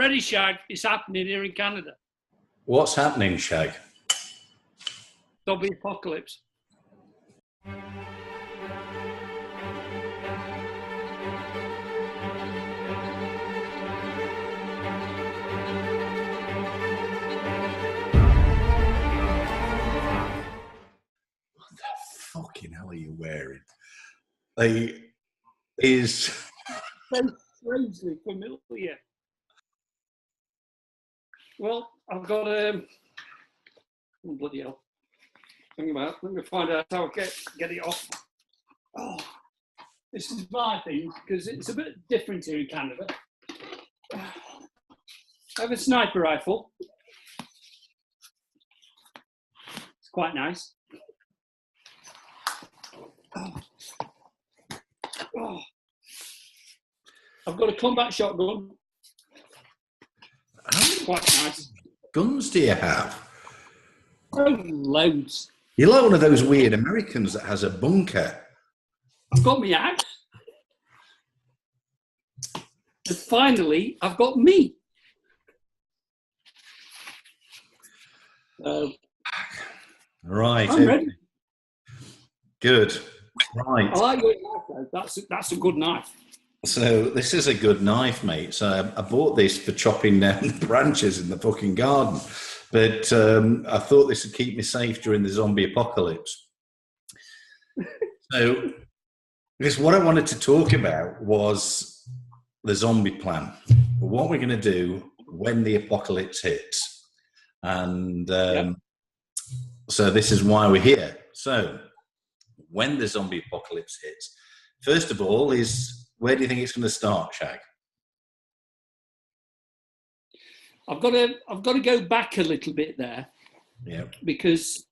ready, Shag. It's happening here in Canada. What's happening, Shag? Zombie apocalypse. What the fucking hell are you wearing? Is So strangely familiar. Well, I've got oh, bloody hell. Hang about. Let me find out how I get it off. Oh, this is my thing because it's a bit different here in Canada. I have a sniper rifle. It's quite nice. Oh. I've got a combat shotgun. how many Quite nice. guns do you have? Oh, loads. You're like one of those weird Americans that has a bunker. I've got me axe. And finally, I've got me. Right. I'm ready. Good. Right. I like your knife, though. That's a good knife. So this is a good knife, mate. So I bought this for chopping down the branches in the fucking garden. But I thought this would keep me safe during the zombie apocalypse. So because what I wanted to talk about was the zombie plan. What we're going to do when the apocalypse hits. And so this is why we're here. So when the zombie apocalypse hits, first of all is, where do you think it's going to start, Shag? I've got to go back a little bit there. Yeah. Because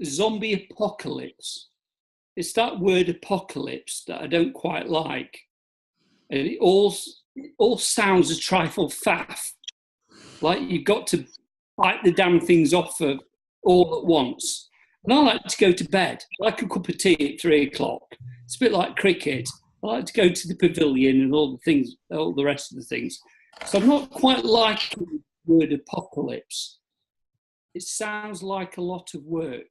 zombie apocalypse, it's that word apocalypse that I don't quite like. And it all sounds a trifle faff. Like you've got to bite the damn things off all at once. And I like to go to bed. I like a cup of tea at 3 o'clock. It's a bit like cricket. I like to go to the pavilion and all the rest of the things. So I'm not quite liking the word apocalypse. It sounds like a lot of work.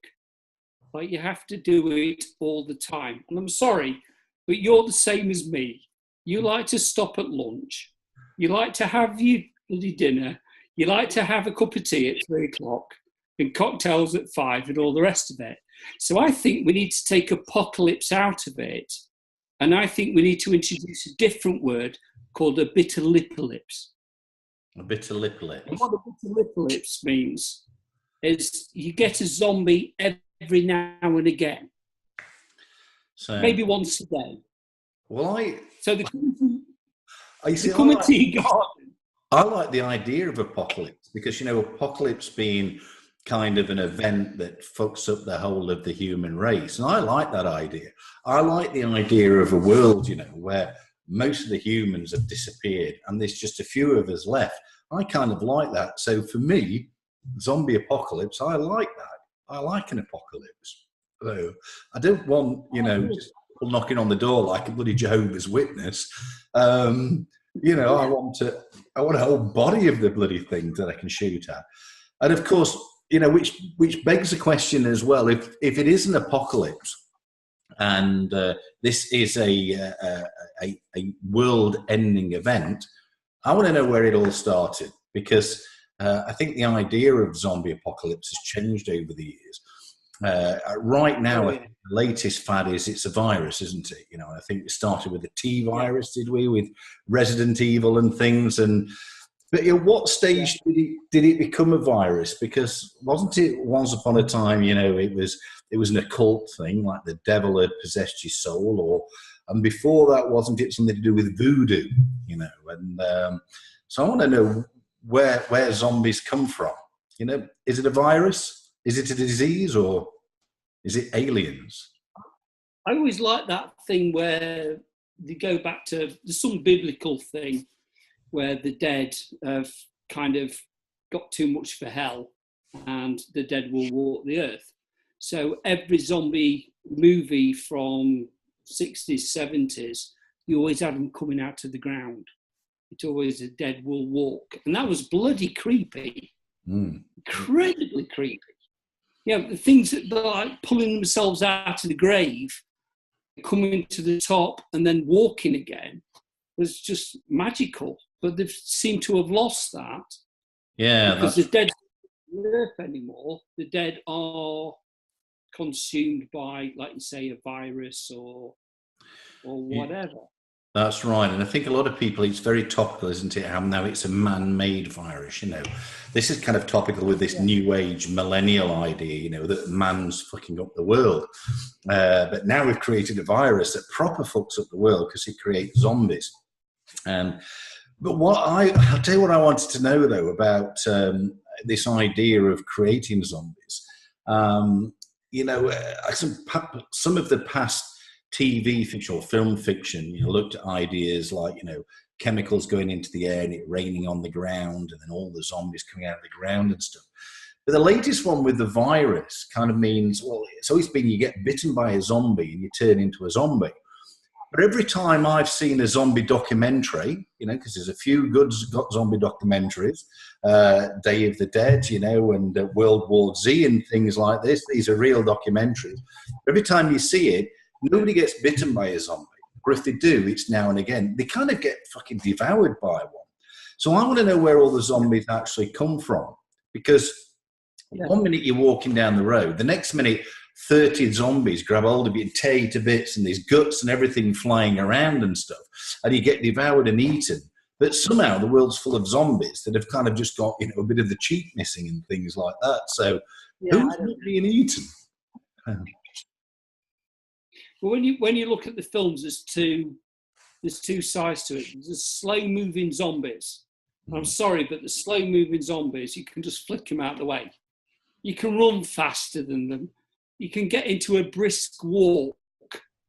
Like you have to do it all the time. And I'm sorry, but you're the same as me. You like to stop at lunch. You like to have your bloody dinner. You like to have a cup of tea at 3 o'clock and cocktails at 5 and all the rest of it. So I think we need to take apocalypse out of it. And I think we need to introduce a different word called a bitterlipolypse. A bitterlipolypse. And what a bitterlipolypse means is you get a zombie every now and again. So Maybe once a day. Well, So they come I to your garden. I like the idea of apocalypse because, apocalypse being kind of an event that fucks up the whole of the human race. And I like that idea. I like the idea of a world, where most of the humans have disappeared and there's just a few of us left. I kind of like that. So for me, zombie apocalypse, I like that. I like an apocalypse. So I don't want, just people knocking on the door like a bloody Jehovah's Witness. I want a whole body of the bloody thing that I can shoot at. And of course, which begs the question as well, if it is an apocalypse and this is a world-ending event, I want to know where it all started because I think the idea of zombie apocalypse has changed over the years. Right now, I think the latest fad is it's a virus, isn't it? I think it started with the T virus, did we, with Resident Evil and things. But at what stage did it become a virus? Because wasn't it once upon a time, it was an occult thing, like the devil had possessed your soul, and before that, wasn't it something to do with voodoo? And so I want to know where zombies come from. Is it a virus? Is it a disease, or is it aliens? I always like that thing where they go back to some biblical thing where the dead have kind of got too much for hell and the dead will walk the earth. So every zombie movie from 60s, 70s, you always had them coming out of the ground. It always a dead will walk. And that was bloody creepy. Incredibly creepy. Yeah, the things that are like pulling themselves out of the grave, coming to the top and then walking again was just magical. But they've seemed to have lost that. Yeah. Because the dead don't live anymore. The dead are consumed by, like you say, a virus or whatever. That's right. And I think a lot of people, it's very topical, isn't it? How now it's a man-made virus, This is kind of topical with this new age millennial idea, that man's fucking up the world. But now we've created a virus that proper fucks up the world because it creates zombies. But I'll tell you what I wanted to know, though, about this idea of creating zombies. Some of the past TV fiction or film fiction, looked at ideas like, chemicals going into the air and it raining on the ground and then all the zombies coming out of the ground and stuff. But the latest one with the virus kind of means, well, it's always been you get bitten by a zombie and you turn into a zombie. But every time I've seen a zombie documentary, because there's a few good zombie documentaries, Day of the Dead, and World War Z and things like this, these are real documentaries. Every time you see it, nobody gets bitten by a zombie. Or if they do, it's now and again. They kind of get fucking devoured by one. So I want to know where all the zombies actually come from. Because one minute you're walking down the road, the next minute 30 zombies grab hold of you and tear you to bits and there's guts and everything flying around and stuff. And you get devoured and eaten. But somehow the world's full of zombies that have kind of just got, a bit of the cheek missing and things like that. So who's not being eaten? Well, when you look at the films, there's two sides to it. There's slow-moving zombies. I'm sorry, but the slow-moving zombies, you can just flick them out of the way. You can run faster than them. You can get into a brisk walk,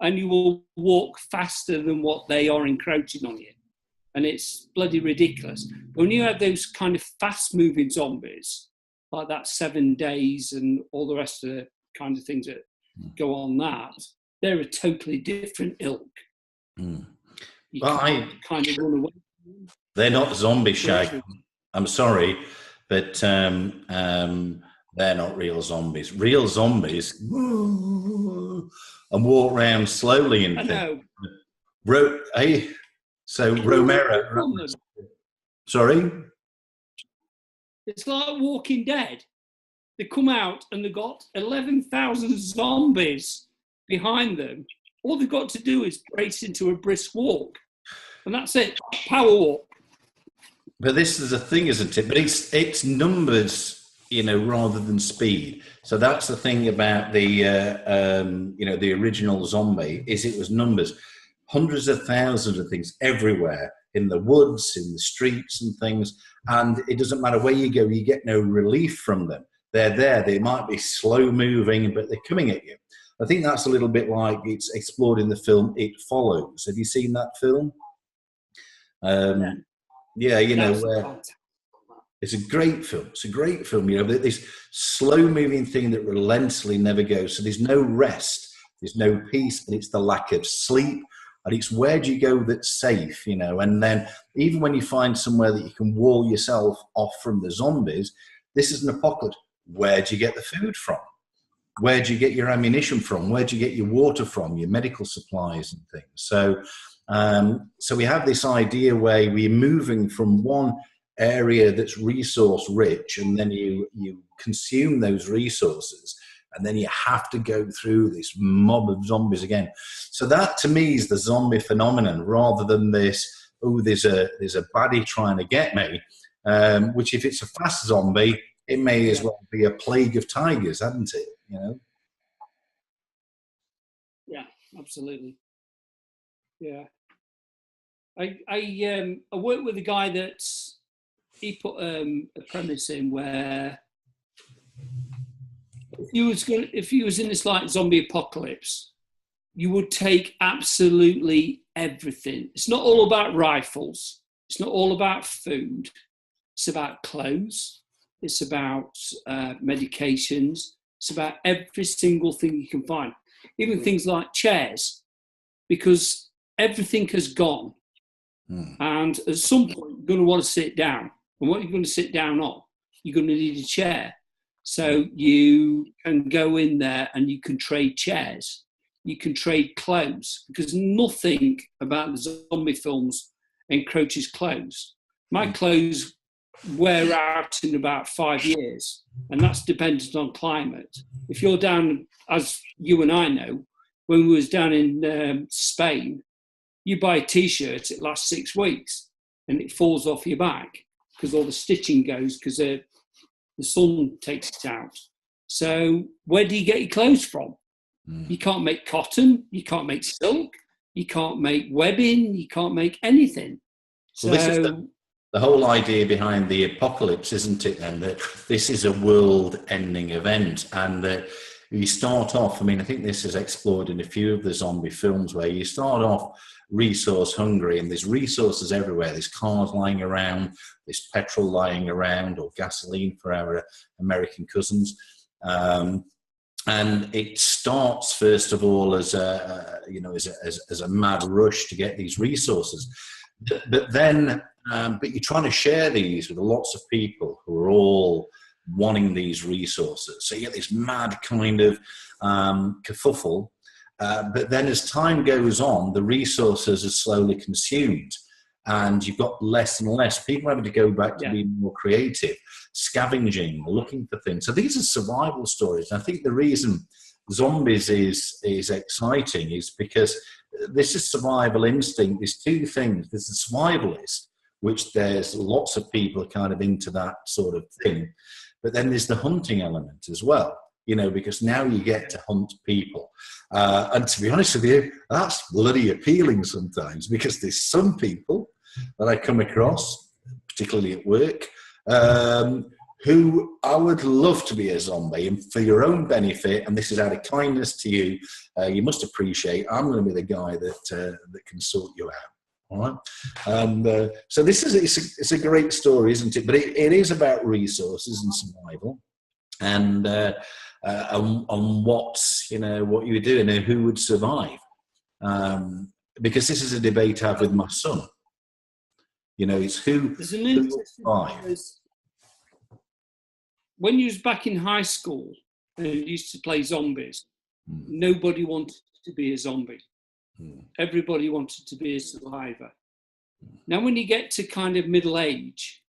and you will walk faster than what they are encroaching on you. And it's bloody ridiculous. But when you have those kind of fast-moving zombies, like that 7 days and all the rest of the kind of things that go on that, they're a totally different ilk. You can't kind of run away. They're not zombie shag. I'm sorry, but they're not real zombies. Real zombies and walk around slowly and things. Romero. Sorry? It's like Walking Dead. They come out and they've got 11,000 zombies behind them. All they've got to do is brace into a brisk walk. And that's it. Power walk. But this is a thing, isn't it? But it's numbers, rather than speed. So that's the thing about the original zombie, is it was numbers. Hundreds of thousands of things everywhere, in the woods, in the streets and things. And it doesn't matter where you go, you get no relief from them. They're there. They might be slow moving, but they're coming at you. I think that's a little bit like it's explored in the film It Follows. Have you seen that film? It's a great film. It's a great film. This slow-moving thing that relentlessly never goes. So there's no rest, there's no peace, and it's the lack of sleep. And it's where do you go that's safe, And then even when you find somewhere that you can wall yourself off from the zombies, this is an apocalypse. Where do you get the food from? Where do you get your ammunition from? Where do you get your water from, your medical supplies and things? So we have this idea where we're moving from one area that's resource rich, and then you consume those resources, and then you have to go through this mob of zombies again. So that to me is the zombie phenomenon, rather than this, there's a baddie trying to get me, which if it's a fast zombie, it may as well be a plague of tigers, hasn't it? Yeah, absolutely. Yeah. I worked with a guy he put a premise in where if he was in this like zombie apocalypse, you would take absolutely everything. It's not all about rifles. It's not all about food. It's about clothes. It's about medications. It's about every single thing you can find, even things like chairs, because everything has gone. And at some point, you're going to want to sit down. And what you're going to sit down on, you're going to need a chair. So you can go in there and you can trade chairs. You can trade clothes, because nothing about the zombie films encroaches clothes. My clothes wear out in about 5 years, and that's dependent on climate. If you're down, as you and I know, when we was down in Spain, you buy a T-shirt, it lasts 6 weeks, and it falls off your back because all the stitching goes, because the sun takes it out. So where do you get your clothes from? You can't make cotton, you can't make silk, you can't make webbing, you can't make anything. So this is the whole idea behind the apocalypse, isn't it, then, that this is a world-ending event, and that you start off, I mean, I think this is explored in a few of the zombie films, where you start off resource hungry, and there's resources everywhere. There's cars lying around, there's petrol lying around, or gasoline for our American cousins. And it starts, first of all, as a mad rush to get these resources. But then, but you're trying to share these with lots of people who are all wanting these resources. So you get this mad kind of kerfuffle. But then as time goes on, the resources are slowly consumed, and you've got less and less people having to go back to being more creative, scavenging, looking for things. So these are survival stories. And I think the reason zombies is exciting is because this is survival instinct. There's two things. There's the survivalist, which there's lots of people kind of into that sort of thing. But then there's the hunting element as well, because now you get to hunt people. And to be honest with you, that's bloody appealing sometimes, because there's some people that I come across, particularly at work, who I would love to be a zombie, and for your own benefit, and this is out of kindness to you, you must appreciate I'm going to be the guy that can sort you out. All right, and so this is it's a great story, isn't it? But it is about resources and survival, and on what you were doing and who would survive, because this is a debate I have with my son. It's who would survive. When you was back in high school and you used to play zombies, nobody wanted to be a zombie. Everybody wanted to be a survivor. Now, when you get to kind of middle age,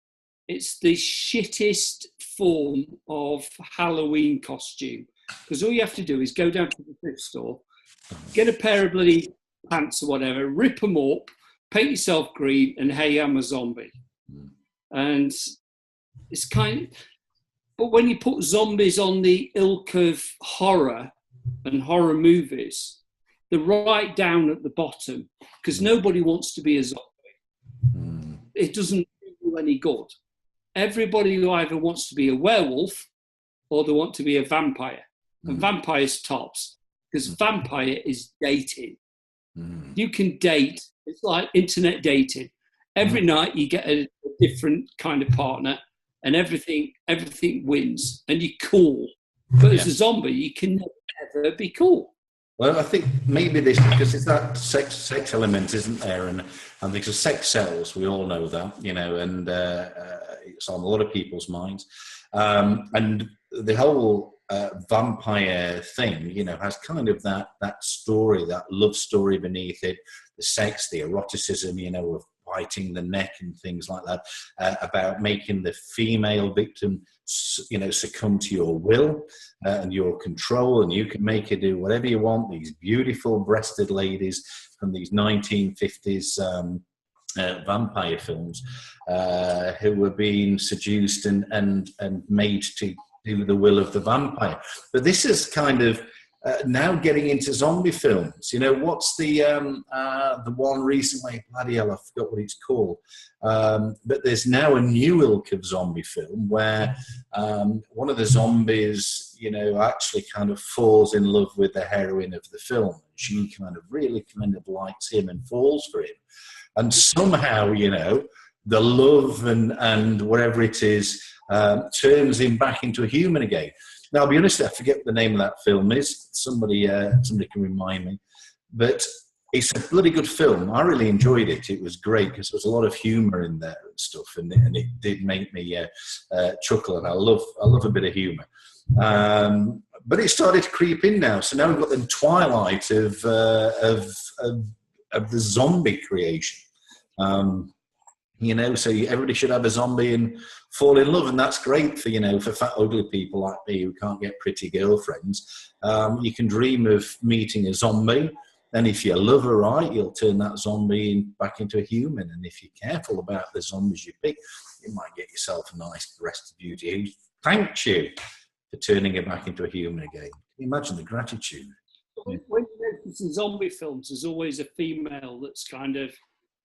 it's the shittest form of Halloween costume, because all you have to do is go down to the thrift store, get a pair of bloody pants or whatever, rip them up, paint yourself green, and hey, I'm a zombie. And it's but when you put zombies on the ilk of horror and horror movies, they're right down at the bottom, because nobody wants to be a zombie. It doesn't do you any good. Everybody who either wants to be a werewolf or they want to be a vampire. And vampire's tops, because vampire is dating. You can date. It's like internet dating. Every night you get a different kind of partner, and everything wins, and you're cool. But as a zombie, you can never be cool. Well, I think maybe this, because it's that sex element, isn't there? And because sex sells, we all know that, and it's on a lot of people's minds. And the whole vampire thing, has kind of that story, that love story beneath it, the sex, the eroticism, of biting the neck and things like that, about making the female victim, succumb to your will and your control, and you can make her do whatever you want. These beautiful breasted ladies from these 1950s vampire films who were being seduced and made to do the will of the vampire. But this is kind of now getting into zombie films. What's the one recently? Bloody hell, I forgot what it's called. But there's now a new ilk of zombie film where one of the zombies, actually kind of falls in love with the heroine of the film. She really likes him and falls for him. And somehow, the love and whatever it is turns him back into a human again. Now, I'll be honest, I forget what the name of that film is. Somebody can remind me. But It's a bloody good film. I really enjoyed it. It was great because there was a lot of humour in there and stuff, and it did make me chuckle. And I love a bit of humour. But it started to creep in now. So now we've got the twilight of the zombie creation. You know, so everybody should have a zombie and fall in love, and that's great for, you know, for fat ugly people like me who can't get pretty girlfriends. You can dream of meeting a zombie, and if you love her right, you'll turn that zombie back into a human. And if you're careful about the zombies you pick, you might get yourself a nice breasted beauty who thanks you for turning her back into a human again. Can you imagine the gratitude? When you notice in zombie films, there's always a female that's kind of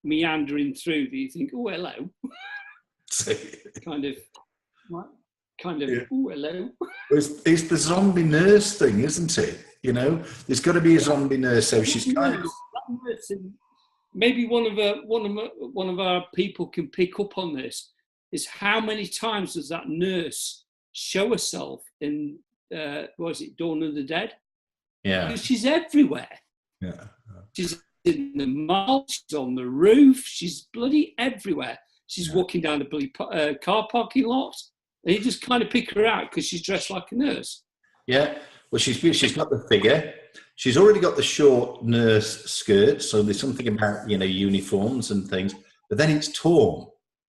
meandering through that you think, oh, hello. kind of, yeah. Oh, hello. It's the zombie nurse thing, isn't it? You know, there's got to be a zombie nurse, so she's kind of... Maybe one of our people can pick up on this, is how many times does that nurse show herself in, what is it, Dawn of the Dead? Yeah. Because she's everywhere. Yeah. She's in the mall, she's on the roof, she's bloody everywhere. She's walking down the bloody car parking lot, and you just kind of pick her out because she's dressed like a nurse. Yeah, well, she's got the figure. She's already got the short nurse skirt, so there's something about, you know, uniforms and things, but then it's torn,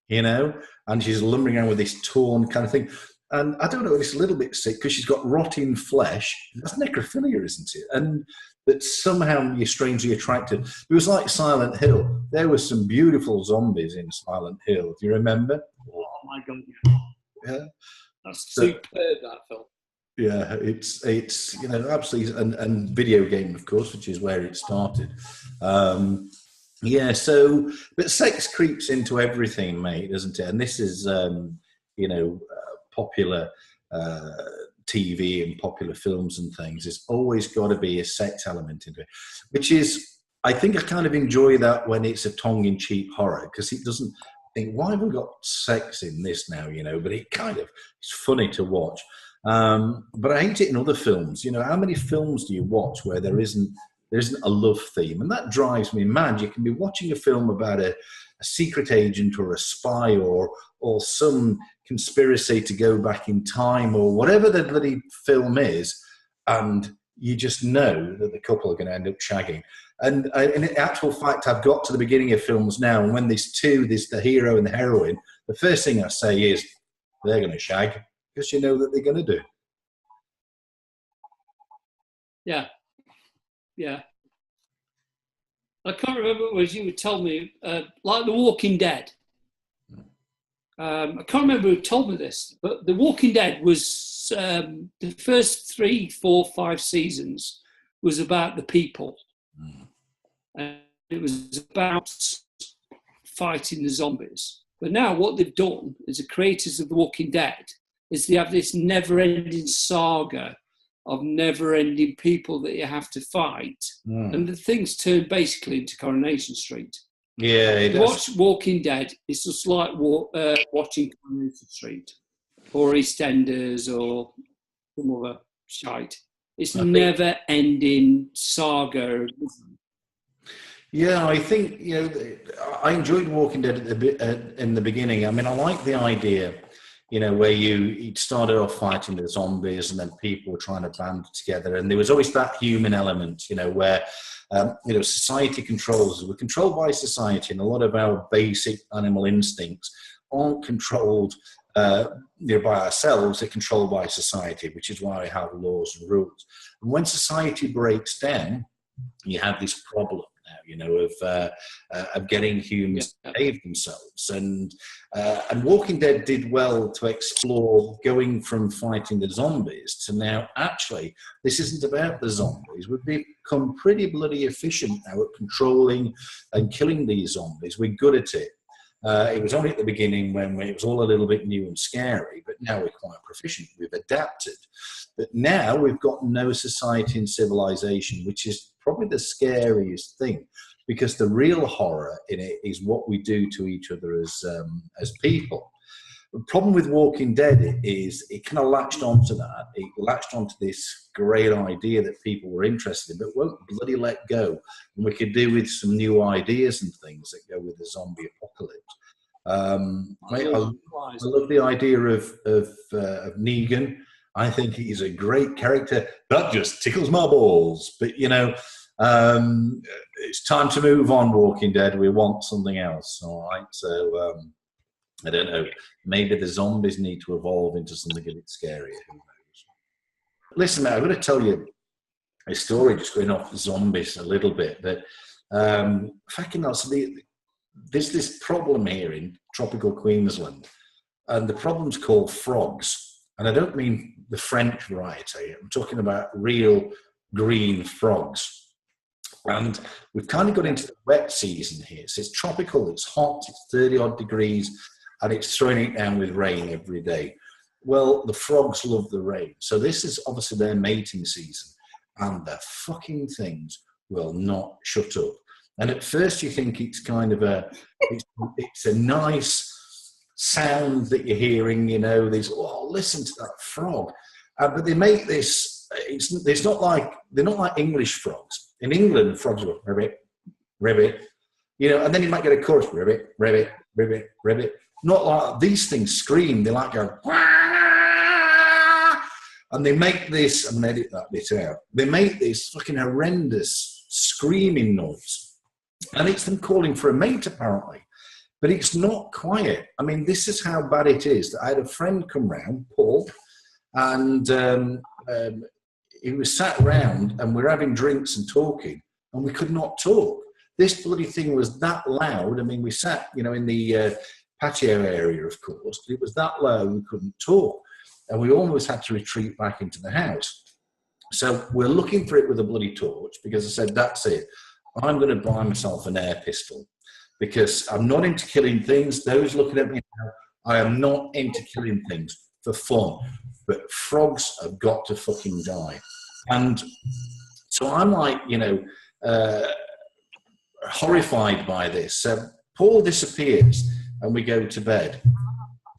you know, and she's lumbering around with this torn kind of thing. And I don't know, it's a little bit sick because she's got rotting flesh. That's necrophilia, isn't it? And that somehow you're strangely attracted. It was like Silent Hill. There were some beautiful zombies in Silent Hill. Do you remember? Oh my God! Yeah, that's superb. That film. Yeah, it's you know, absolutely, and video game, of course, which is where it started. Yeah, so but sex creeps into everything, mate, doesn't it? And this is you know, popular TV and popular films and things. It's always got to be a sex element into it, which is, I think I kind of enjoy that when it's a tongue-in-cheek horror, because it doesn't think, why have we got sex in this now, you know, but it kind of, it's funny to watch. But I hate it in other films. You know, how many films do you watch where there isn't a love theme? And that drives me mad. You can be watching a film about a secret agent or a spy or some conspiracy to go back in time or whatever the bloody film is, and you just know that the couple are going to end up shagging. And in actual fact, I've got to the beginning of films now, and when there's the hero and the heroine, the first thing I say is, they're going to shag, because you know that they're going to do. Yeah. Yeah. I can't remember what you would tell me, like The Walking Dead. I can't remember who told me this, but The Walking Dead was the first 3, 4, 5 seasons was about the people. And it was about fighting the zombies. But now what they've done as the creators of The Walking Dead is they have this never-ending saga of never-ending people that you have to fight. And the things turn basically into Coronation Street. Yeah, it does. Watch Walking Dead, it's just like watching Coronation Street or EastEnders or some other shite. It's never-ending saga. Yeah, I think, you know, I enjoyed Walking Dead in the beginning. I mean, I like the idea, you know, where it started off fighting the zombies and then people were trying to band together. And there was always that human element, you know, where, you know, society controls us. We're controlled by society, and a lot of our basic animal instincts aren't controlled you know, by ourselves. They're controlled by society, which is why we have laws and rules. And when society breaks down, you have this problem now, you know, of getting humans to behave themselves. And Walking Dead did well to explore going from fighting the zombies to now, actually, this isn't about the zombies. We've become pretty bloody efficient now at controlling and killing these zombies. We're good at it. It was only at the beginning when it was all a little bit new and scary, but now we're quite proficient. We've adapted. But now we've got no society and civilization, which is probably the scariest thing, because the real horror in it is what we do to each other as people. The problem with Walking Dead is it kind of latched onto that. It latched onto this great idea that people were interested in, but won't bloody let go. And we could do with some new ideas and things that go with the zombie apocalypse. I love the idea of Negan. I think he's a great character. That just tickles my balls. But, you know, it's time to move on, Walking Dead. We want something else. All right. So, I don't know. Maybe the zombies need to evolve into something a bit scarier. Who knows? Listen, mate, I'm going to tell you a story just going off the zombies a little bit. But fucking hell, so there's this problem here in tropical Queensland. And the problem's called frogs. And I don't mean the French variety. I'm talking about real green frogs. And we've kind of got into the wet season here. So it's tropical, it's hot, it's 30-odd degrees, and it's throwing it down with rain every day. Well, the frogs love the rain. So this is obviously their mating season. And the fucking things will not shut up. And at first you think it's kind of it's a nice sound that you're hearing, you know, oh, listen to that frog. But they make this, it's not like, they're not like English frogs. In England, frogs go, ribbit, ribbit, you know, and then you might get a chorus, ribbit, ribbit, ribbit, ribbit. Not like these things scream, they like go, and they make this, I'm going to edit that bit out, they make this fucking horrendous screaming noise. And it's them calling for a mate, apparently. But it's not quiet. I mean, this is how bad it is. I had a friend come round, Paul, and he was sat round and we're having drinks and talking, and we could not talk. This bloody thing was that loud. I mean, we sat, you know, in the patio area, of course, but it was that loud we couldn't talk. And we almost had to retreat back into the house. So we're looking for it with a bloody torch because I said, that's it. I'm going to buy myself an air pistol. Because I'm not into killing things. Those looking at me now, I am not into killing things for fun. But frogs have got to fucking die. And so I'm like, you know, horrified by this. So Paul disappears and we go to bed.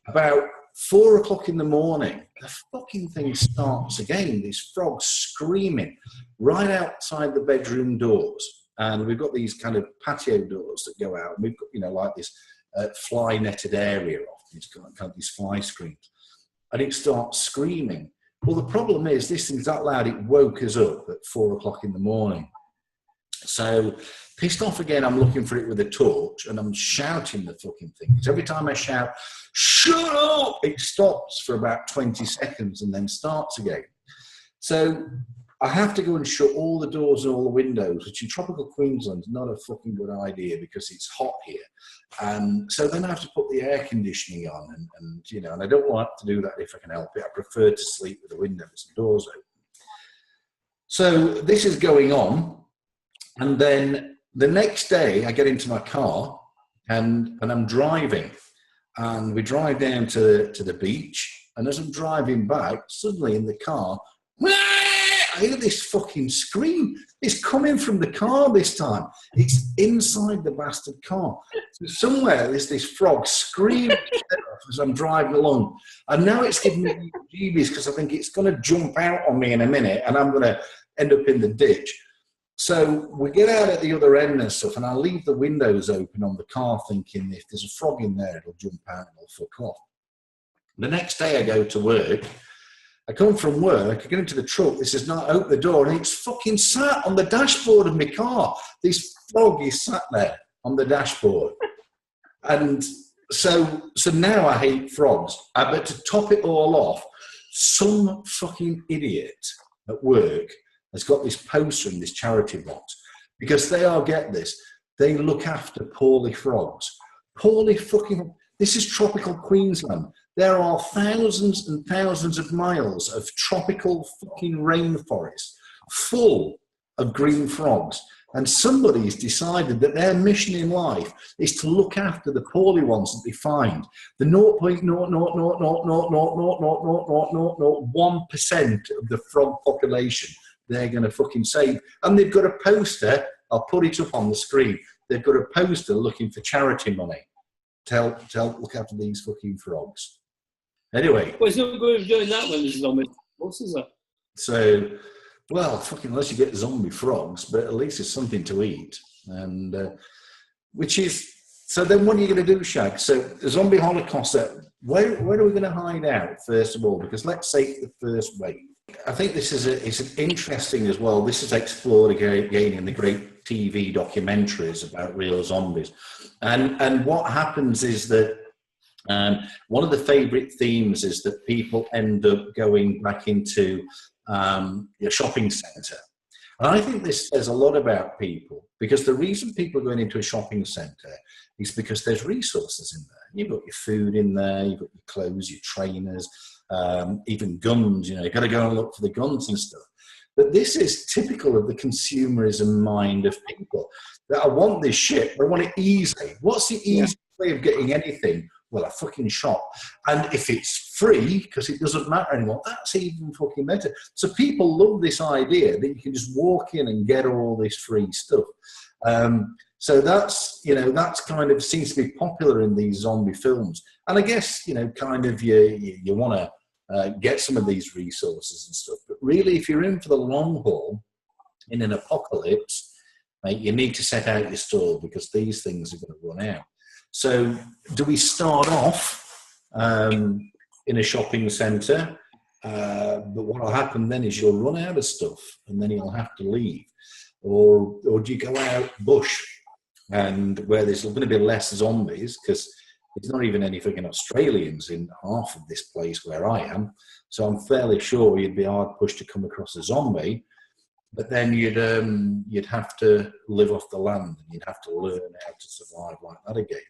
About 4 o'clock in the morning, the fucking thing starts again. These frogs screaming right outside the bedroom doors. And we've got these kind of patio doors that go out. And we've got, you know, like this fly netted area off. It's got kind of these fly screens. And it starts screaming. Well, the problem is this thing's that loud, it woke us up at 4 o'clock in the morning. So pissed off again, I'm looking for it with a torch and I'm shouting the fucking thing. So every time I shout, shut up, it stops for about 20 seconds and then starts again. So I have to go and shut all the doors and all the windows, which in tropical Queensland is not a fucking good idea because it's hot here. So then I have to put the air conditioning on and you know, and I don't want to do that if I can help it. I prefer to sleep with the windows and doors open. So this is going on. And then the next day I get into my car and I'm driving and we drive down to the beach. And as I'm driving back, suddenly in the car, I hear this fucking scream. It's coming from the car this time. It's inside the bastard car. So somewhere there's this frog screaming as I'm driving along. And now it's giving me jeebies because I think it's going to jump out on me in a minute and I'm going to end up in the ditch. So we get out at the other end and stuff, and I leave the windows open on the car thinking if there's a frog in there, it'll jump out and it'll fuck off. The next day I go to work. I come from work, I get into the truck, this is not, open the door, and it's fucking sat on the dashboard of my car. This frog is sat there on the dashboard. And so now I hate frogs. But to top it all off, some fucking idiot at work has got this poster in this charity box because get this, they look after poorly frogs. Poorly fucking, this is tropical Queensland. There are thousands and thousands of miles of tropical fucking rainforest full of green frogs. And somebody's decided that their mission in life is to look after the poorly ones that they find. The 0.00000000001% of the frog population they're going to fucking save. And they've got a poster, I'll put it up on the screen, they've got a poster looking for charity money to help look after these fucking frogs. Anyway. Well, it's not good doing that when there's zombies. What is that? So, well, fucking unless you get zombie frogs, but at least it's something to eat. And which is, so then what are you going to do, Shag? So the zombie holocaust, where are we going to hide out, first of all? Because let's say the first wave. I think this is it's interesting as well. This is explored again in the great TV documentaries about real zombies. And what happens is that one of the favourite themes is that people end up going back into your shopping centre. And I think this says a lot about people, because the reason people are going into a shopping centre is because there's resources in there. You've got your food in there, you've got your clothes, your trainers, even guns. You know, you've got to go and look for the guns and stuff. But this is typical of the consumerism mind of people. That I want this shit, but I want it easy. What's the easiest way of getting anything? Well, a fucking shop. And if it's free, because it doesn't matter anymore, that's even fucking better. So people love this idea that you can just walk in and get all this free stuff. So that's, you know, that's kind of seems to be popular in these zombie films. And I guess, you know, kind of you want to get some of these resources and stuff. But really, if you're in for the long haul in an apocalypse, mate, you need to set out your stall, because these things are going to run out. So do we start off in a shopping centre? But what will happen then is you'll run out of stuff and then you'll have to leave. Or do you go out bush, and where there's going to be less zombies, because there's not even any freaking Australians in half of this place where I am. So I'm fairly sure you'd be hard pushed to come across a zombie. But then you'd have to live off the land, and you'd have to learn how to survive like that again.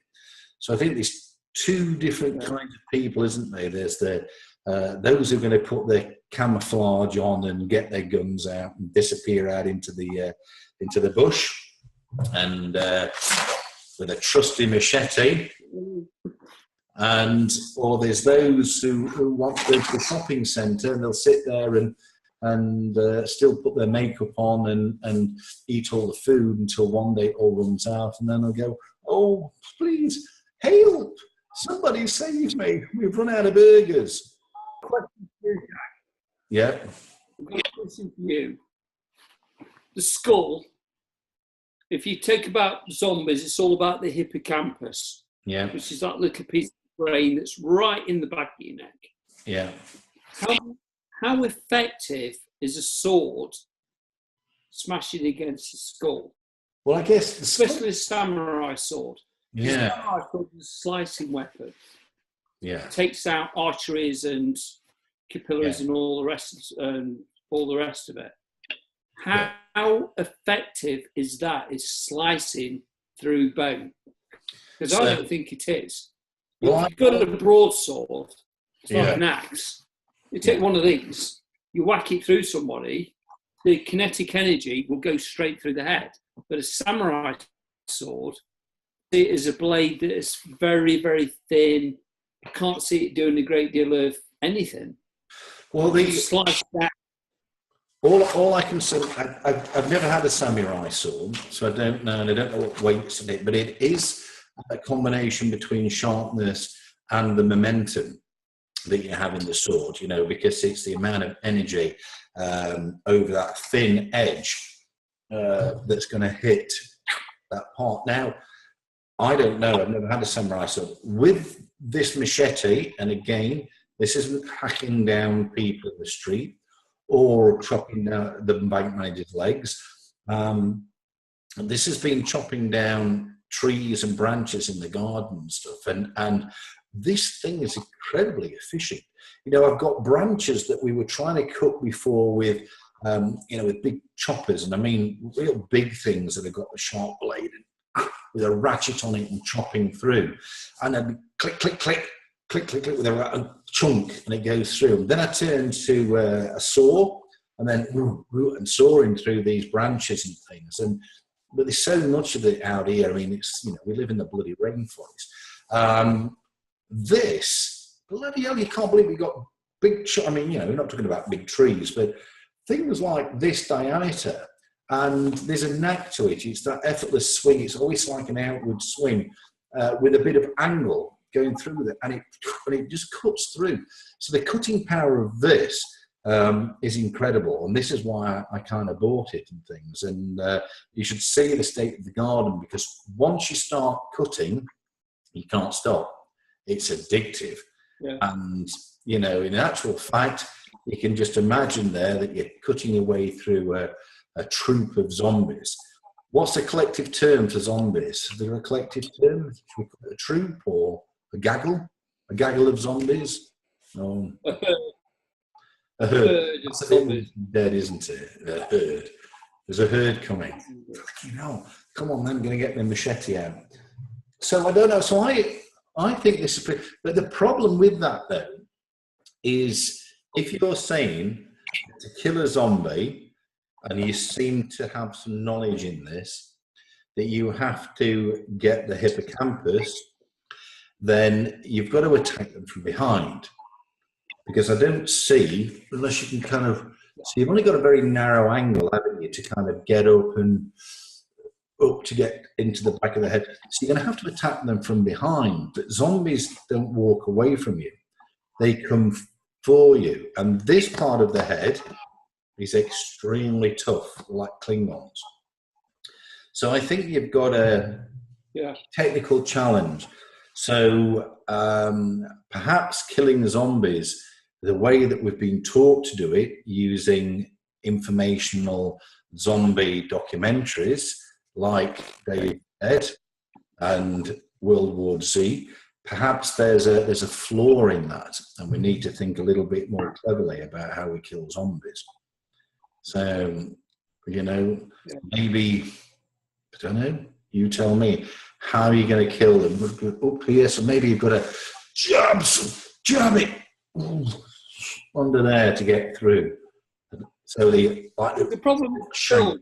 So I think there's two different kinds of people, isn't there? There's those who are going to put their camouflage on and get their guns out and disappear out into the bush, and with a trusty machete. Or there's those who want to go to the shopping centre, and they'll sit there and still put their makeup on and eat all the food until one day it all runs out, and then they'll go, "Oh, please, help! Somebody save me! We've run out of burgers." Question for you, Jack. Yeah. Question for you. The skull. If you think about zombies, it's all about the hippocampus. Yeah. Which is that little piece of brain that's right in the back of your neck. Yeah. How effective is a sword smashing against the skull? Well, I guess especially a samurai sword. Yeah. A samurai sword is a slicing weapon. Yeah. It takes out arteries and capillaries and all the rest of it. How effective is that? Is slicing through bone? Because I don't think it is. Well, you've got a broadsword, it's like an axe. You take one of these, you whack it through somebody, the kinetic energy will go straight through the head. But a samurai sword, it is a blade that is very, very thin. I can't see it doing a great deal of anything. Well, slice that. All I can say, I've never had a samurai sword, so I don't know, and I don't know what weights in it, but it is a combination between sharpness and the momentum that you have in the sword, you know, because it's the amount of energy over that thin edge that's going to hit that part. Now, I don't know, I've never had a samurai sword. With this machete, and again, this isn't hacking down people in the street or chopping down the bank manager's legs. This has been chopping down trees and branches in the garden and stuff. And this thing is incredibly efficient. You know, I've got branches that we were trying to cut before with, with big choppers. And I mean, real big things that have got the sharp blade and with a ratchet on it and chopping through. And then click, click, click, click, click, click with a chunk, and it goes through. And then I turned to a saw, and then and sawing through these branches and things. But there's so much of it out here. I mean, it's, you know, we live in the bloody rainforest. This, bloody hell, you can't believe we got big, I mean, you know, we're not talking about big trees, but things like this diameter, and there's a knack to it. It's that effortless swing. It's always like an outward swing with a bit of angle, going through it, and it just cuts through. So the cutting power of this is incredible, and this is why I kind of bought it and things. And you should see the state of the garden, because once you start cutting, you can't stop. It's addictive. Yeah. And, you know, in actual fact, you can just imagine there that you're cutting your way through a troop of zombies. What's the collective term for zombies? Is there a collective term? A troop or a gaggle? A gaggle of zombies? No. A herd. That's a bit dead, isn't it? A herd. There's a herd coming. You know, come on, man, I'm going to get my machete out. So I don't know. So I think this is, but the problem with that though is if you're saying to kill a zombie, and you seem to have some knowledge in this, that you have to get the hippocampus, then you've got to attack them from behind. Because I don't see, unless you can kind of, so you've only got a very narrow angle, haven't you, to kind of get up and up to get into the back of the head. So you're going to have to attack them from behind. But zombies don't walk away from you. They come for you. And this part of the head is extremely tough, like Klingons. So I think you've got a technical challenge. So perhaps killing zombies the way that we've been taught to do it, using informational zombie documentaries like David Dead and World War Z, perhaps there's a flaw in that, and we need to think a little bit more cleverly about how we kill zombies. So, you know, maybe, I don't know, you tell me, how are you going to kill them? Up here, so maybe you've got to jab it under there to get through. So the problem with Shaun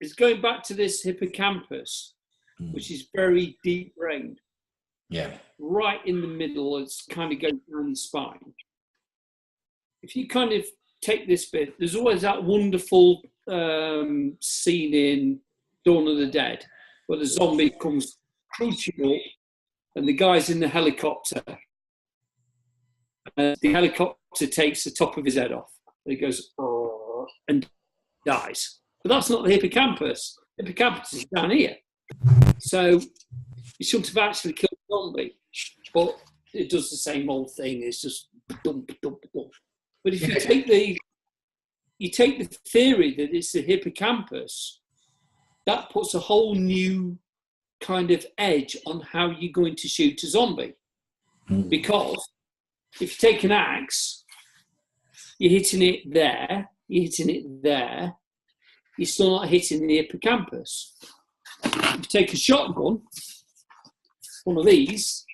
is going back to this hippocampus, which is very deep brained. Yeah. Right in the middle, it's kind of going down the spine. If you kind of take this bit, there's always that wonderful scene in Dawn of the Dead where the zombie comes crouching up and the guy's in the helicopter. The helicopter takes the top of his head off. And he goes and dies. But that's not the hippocampus. The hippocampus is down here. So you shouldn't have actually killed the zombie. But it does the same old thing. It's just dump, dump, dump. But if you take the theory that it's the hippocampus, that puts a whole new kind of edge on how you're going to shoot a zombie. Because if you take an axe, you're hitting it there, you're hitting it there, you're still not hitting the hippocampus. If you take a shotgun, one of these,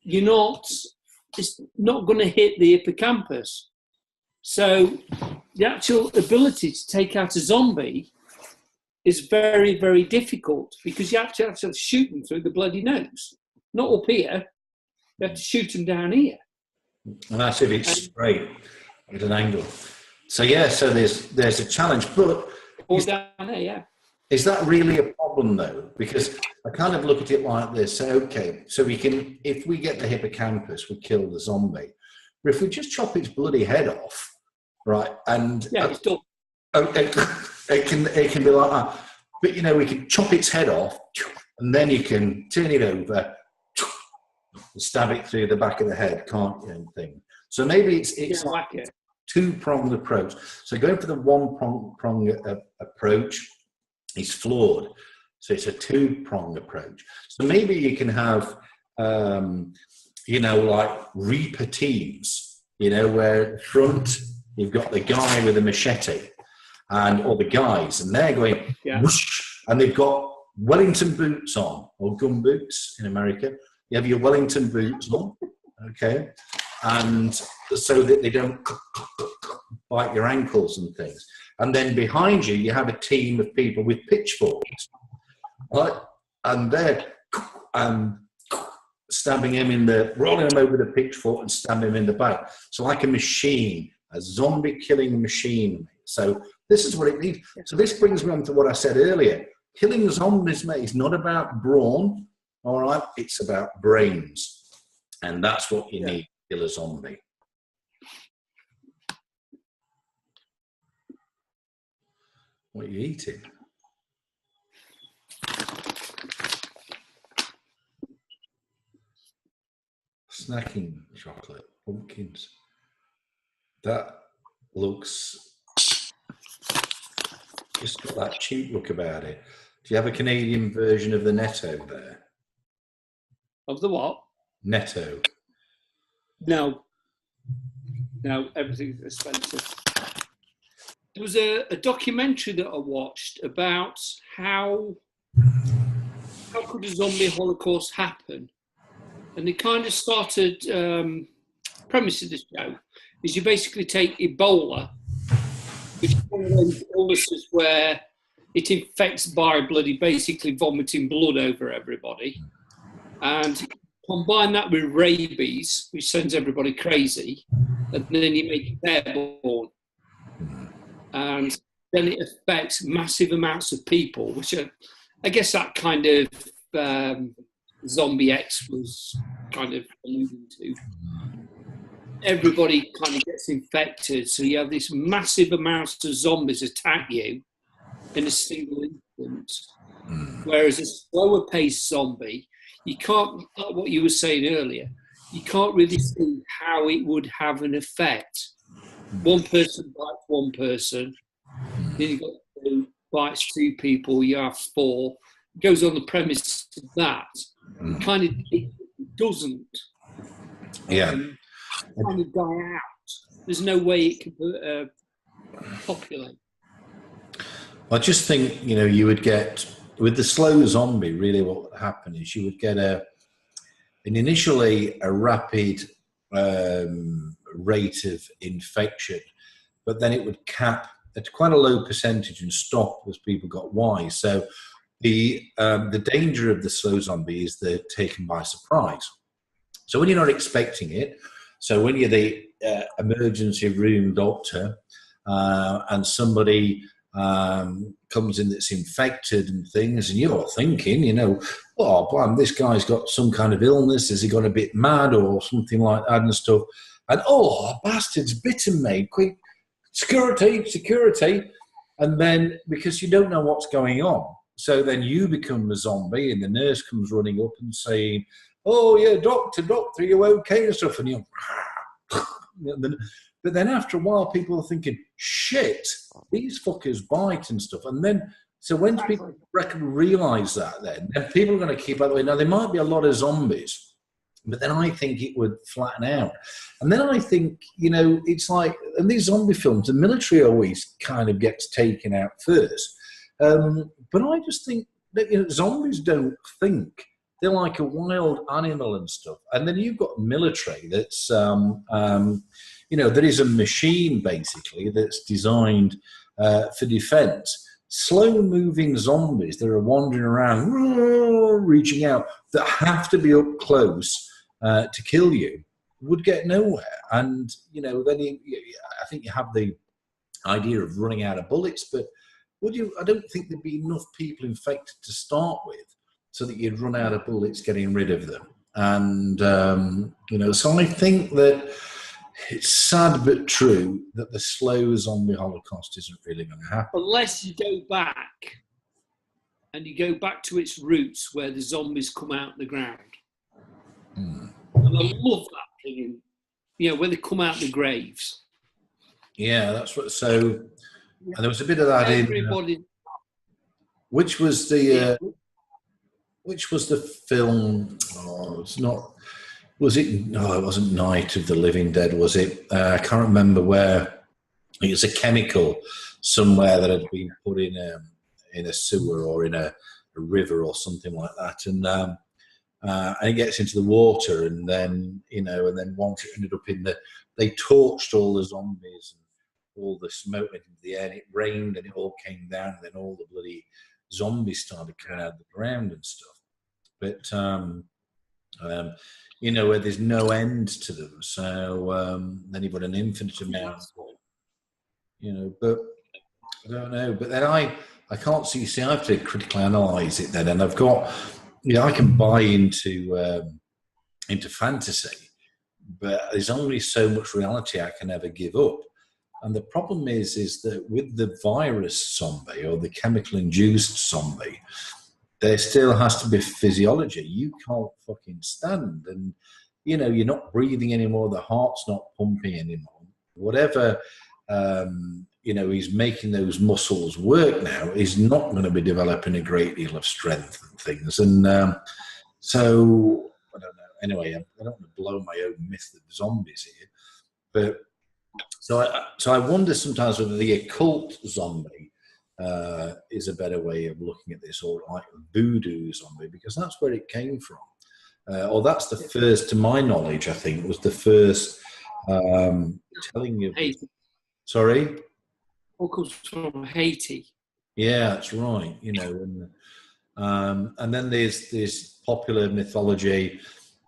it's not going to hit the hippocampus. So the actual ability to take out a zombie is very, very difficult because you have to actually shoot them through the bloody nose. Not up here. You have to shoot them down here. And that's if it's straight at an angle. So so there's a challenge. But down there, yeah. Is that really a problem though? Because I kind of look at it like this. Okay, so we can, if we get the hippocampus, we kill the zombie. But if we just chop its bloody head off, right? And it's done. It can be like that. But you know, we can chop its head off, and then you can turn it over, stab it through the back of the head, can't you? And thing. So maybe it's like a two-pronged approach. So going for the one-prong approach is flawed. So it's a two-pronged approach. So maybe you can have, like Reaper teams, where front you've got the guy with a machete or the guys, and they're going whoosh, and they've got Wellington boots on, or gun boots in America. You have your Wellington boots on, okay, and so that they don't bite your ankles and things. And then behind you, you have a team of people with pitchforks, right? And they're stabbing him rolling him over the pitchfork and stabbing him in the back. So like a machine, a zombie killing machine. So this is what it needs. So this brings me on to what I said earlier. Killing zombies, mate, is not about brawn. All right, it's about brains, and that's what you Yeah. need to kill a zombie. What are you eating? Snacking chocolate, pumpkins. That looks just got that cheap look about it. Do you have a Canadian version of the Netto there? Of the what? Netto. No, everything's expensive. There was a documentary that I watched about how could a zombie holocaust happen, and they kind of started premise of the show is you basically take Ebola, which is one of those illnesses where it infects by bloody basically vomiting blood over everybody, and combine that with rabies, which sends everybody crazy, and then you make it airborne. And then it affects massive amounts of people, which are, I guess that kind of Zombie X was kind of alluding to. Everybody kind of gets infected, so you have this massive amounts of zombies attack you in a single instant. Whereas a slower paced zombie, you can't, like what you were saying earlier, you can't really see how it would have an effect. One person bites one person, then you've got two, bites two people, you have four. It goes on the premise of that. Kind of, it doesn't. Yeah. Kind of die out. There's no way it could populate. I just think, you would get, with the slow zombie, really what would happen is you would get initially a rapid rate of infection, but then it would cap at quite a low percentage and stop as people got wise. So the danger of the slow zombie is they're taken by surprise. So when you're not expecting it, so when you're the emergency room doctor and somebody comes in that's infected and things, and you're thinking, oh, blam, this guy's got some kind of illness. Has he gone a bit mad or something like that and stuff? And, oh, bastard's bitten me. Quick, security. And then, because you don't know what's going on, so then you become a zombie and the nurse comes running up and saying, oh, yeah, doctor, are you okay and stuff? And you're, but then after a while, people are thinking, shit, these fuckers bite and stuff. And then, so when people realise that, then people are going to keep out the way. Now, there might be a lot of zombies, but then I think it would flatten out. And then I think, it's like, in these zombie films, the military always kind of gets taken out first. But I just think that, zombies don't think. They're like a wild animal and stuff. And then you've got military that's, that is a machine, basically, that's designed for defense. Slow-moving zombies that are wandering around, reaching out, that have to be up close to kill you, would get nowhere. And, then I think you have the idea of running out of bullets, but I don't think there'd be enough people infected to start with, so that you'd run out of bullets getting rid of them. And, so I think that it's sad but true that the slow zombie holocaust isn't really going to happen. Unless you go back and you go back to its roots where the zombies come out of the ground. And I love that thing, when they come out of the graves. Yeah, that's what, so, and there was a bit of that in, which was the film? Oh, it's not. Was it? No, it wasn't Night of the Living Dead, was it? I can't remember where. It was a chemical somewhere that had been put in a sewer or in a river or something like that, and it gets into the water, and then once it ended up they torched all the zombies and all the smoke went into the air, and it rained and it all came down, and then all the bloody zombies started coming out of the ground and stuff. But where there's no end to them, so then you've got an infinite amount, but I don't know. But then I can't see. I have to critically analyse it then, and I've got, yeah, I can buy into fantasy, but there's only so much reality I can ever give up. And the problem is that with the virus zombie or the chemical induced zombie, there still has to be physiology. You can't fucking stand, and you're not breathing anymore. The heart's not pumping anymore. Whatever he's making those muscles work now is not going to be developing a great deal of strength and things. And so I don't know. Anyway, I don't want to blow my own myth of zombies here, but so I wonder sometimes whether the occult zombie is a better way of looking at this, or like voodoo zombie, because that's where it came from. Or that's the first, to my knowledge, I think, was the first telling you. Sorry? All comes from Haiti. Yeah, that's right. And then there's popular mythology,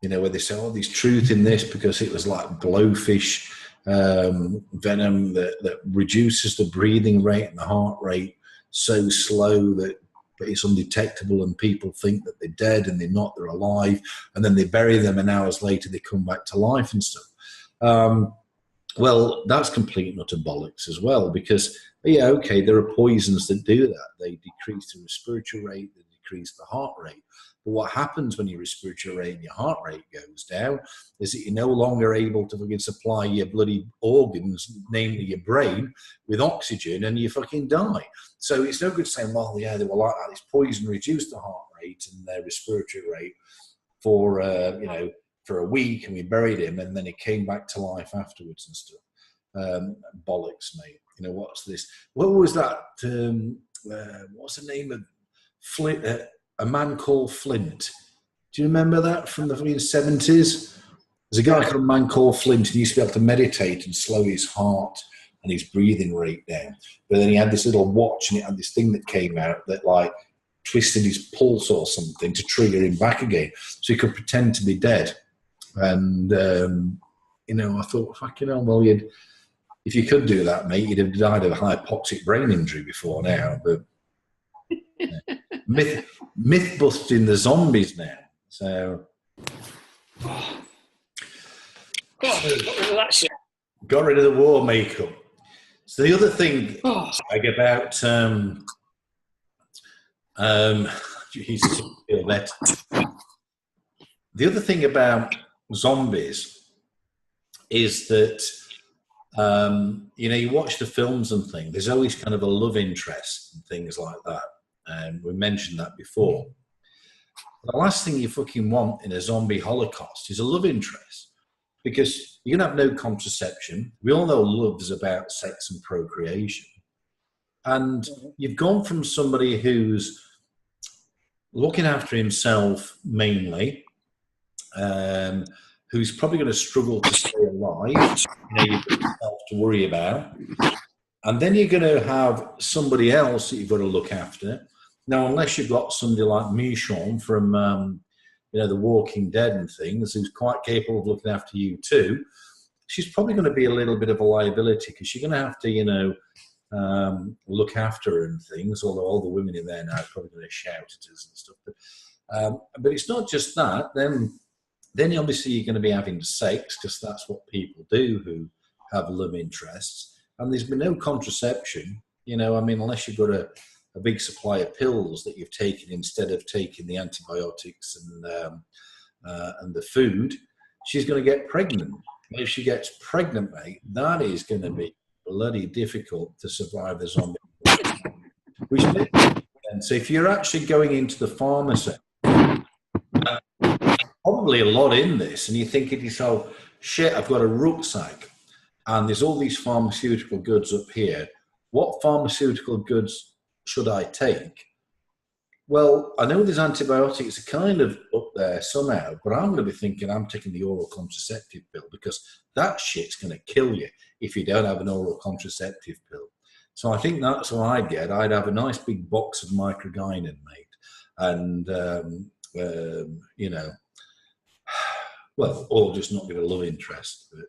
where they say, oh, there's truth in this because it was like blowfish venom that reduces the breathing rate and the heart rate so slow that it's undetectable, and people think that they're dead and they're not, they're alive, and then they bury them and hours later they come back to life and stuff. Well, that's complete and utter bollocks as well, because, yeah, okay, there are poisons that do that. They decrease the respiratory rate, they decrease the heart rate. But what happens when your respiratory rate and your heart rate goes down is that you're no longer able to fucking supply your bloody organs, namely your brain, with oxygen, and you fucking die. So it's no good saying, well, yeah, they were like that. This poison reduced the heart rate and their respiratory rate for, for a week, and we buried him, and then he came back to life afterwards and stuff. Bollocks, mate. What's this? What was that? What's the name of Flint? A Man Called Flint. Do you remember that from the 70s? There's a guy called A Man Called Flint, and he used to be able to meditate and slow his heart and his breathing rate down. But then he had this little watch, and it had this thing that came out that like twisted his pulse or something to trigger him back again, so he could pretend to be dead. And I thought, fucking hell, well, if you could do that, mate, you'd have died of a hypoxic brain injury before now. But myth busting the zombies now. So got rid of the war makeup. So the other thing like about Jesus, feel better. The other thing about zombies is that you watch the films and things. There's always kind of a love interest and things like that. And we mentioned that before. The last thing you fucking want in a zombie holocaust is a love interest, because you're going to have no contraception. We all know love is about sex and procreation. And you've gone from somebody who's looking after himself mainly, who's probably going to struggle to stay alive, you've got yourself to worry about. And then you're going to have somebody else that you've got to look after. Now, unless you've got somebody like me, Shaun, from The Walking Dead and things, who's quite capable of looking after you too, she's probably going to be a little bit of a liability, because you're going to have to, look after her and things. Although all the women in there now are probably going to shout at us and stuff. But it's not just that. Then obviously you're going to be having sex, because that's what people do who have love interests. And there's been no contraception, unless you've got a big supply of pills that you've taken instead of taking the antibiotics and the food. She's going to get pregnant. And if she gets pregnant, mate, that is going to be bloody difficult to survive the zombie. Which makes sense. So if you're actually going into the pharmacy, probably a lot in this, and you think to yourself, shit, I've got a rucksack and there's all these pharmaceutical goods up here. What pharmaceutical goods should I take? Well, I know there's antibiotics are kind of up there somehow, but I'm going to be thinking I'm taking the oral contraceptive pill, because that shit's going to kill you if you don't have an oral contraceptive pill. So I think that's what I'd get. I'd have a nice big box of microgynon, mate. And, well, or just not get a love interest. But